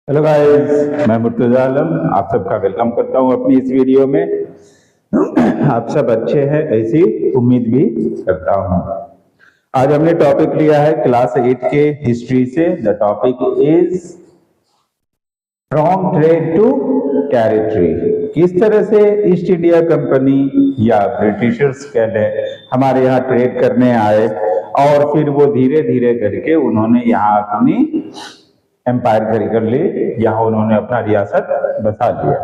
Hello guys, मैं मुर्तजा आलम आप सबका वेलकम करता हूं अपनी इस वीडियो में। आप सब अच्छे हैं ऐसी उम्मीद भी करता हूं। आज हमने टॉपिक लिया है क्लास 8 के हिस्ट्री से। The topic is from trade to territory. किस तरह से ईस्ट इंडिया कंपनी या ब्रिटिशर्स कह लें हमारे यहाँ ट्रेड करने आए और फिर वो धीरे धीरे करके उन्होंने यहाँ अपनी एम्पायर खड़ी कर ली, यहाँ उन्होंने अपना रियासत बसा लिया।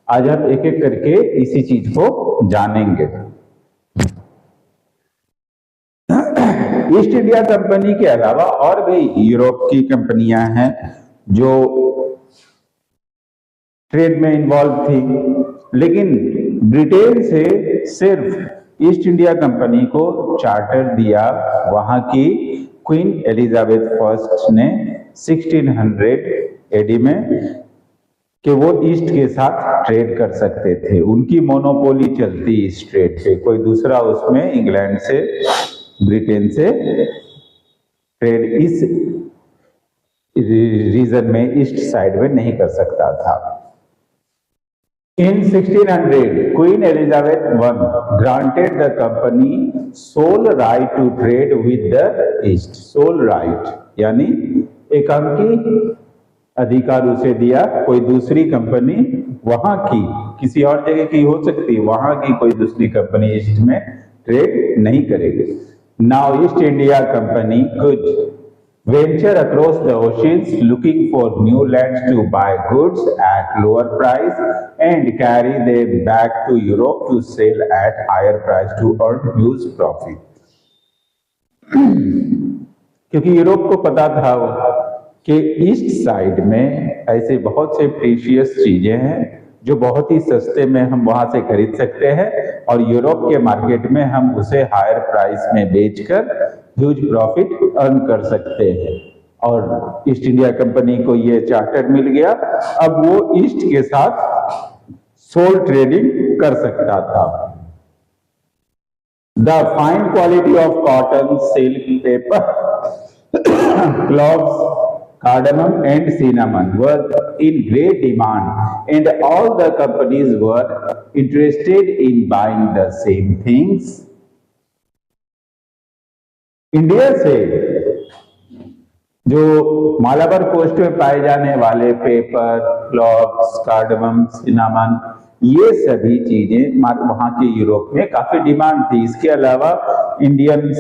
आज हम एक एक करके इसी चीज को जानेंगे। ईस्ट इंडिया कंपनी के अलावा और भी यूरोप की कंपनियां हैं जो ट्रेड में इन्वॉल्व थी, लेकिन ब्रिटेन से सिर्फ ईस्ट इंडिया कंपनी को चार्टर दिया वहां की क्वीन एलिजाबेथ फर्स्ट ने 1600 एडी में कि वो ईस्ट के साथ ट्रेड कर सकते थे। उनकी मोनोपोली चलती इस ट्रेड पे, कोई दूसरा उसमें इंग्लैंड से ब्रिटेन से ट्रेड इस रीजन में ईस्ट साइड में नहीं कर सकता था। In 1600, Queen Elizabeth I granted the company sole right to trade with the East. Sole right यानी एकांकी अधिकार उसे दिया। कोई दूसरी कंपनी वहां की किसी और जगह की हो सकती, वहां की कोई दूसरी कंपनी ईस्ट में ट्रेड नहीं करेगी। Now East India Company could venture across the oceans looking for new lands to buy goods at lower price and carry them back to Europe to sell at higher price to earn huge profit. क्योंकि Europe को पता था कि east side में ऐसे बहुत से precious चीजें हैं जो बहुत ही सस्ते में हम वहां से खरीद सकते हैं और यूरोप के मार्केट में हम उसे हायर प्राइस में बेचकर ह्यूज प्रॉफिट अर्न कर सकते हैं। और ईस्ट इंडिया कंपनी को ये चार्टर मिल गया, अब वो ईस्ट के साथ सोल ट्रेडिंग कर सकता था। The fine quality of cotton, silk, paper, clothes, cardamom and cinnamon were in great demand and all the companies were interested in buying the same things. India से जो मालाबार कोस्ट में पाए जाने वाले पेपर, क्लॉथ्स, कार्डमम, सिनामन, ये सभी चीजें वहां के यूरोप में काफी डिमांड थी। इसके अलावा इंडियन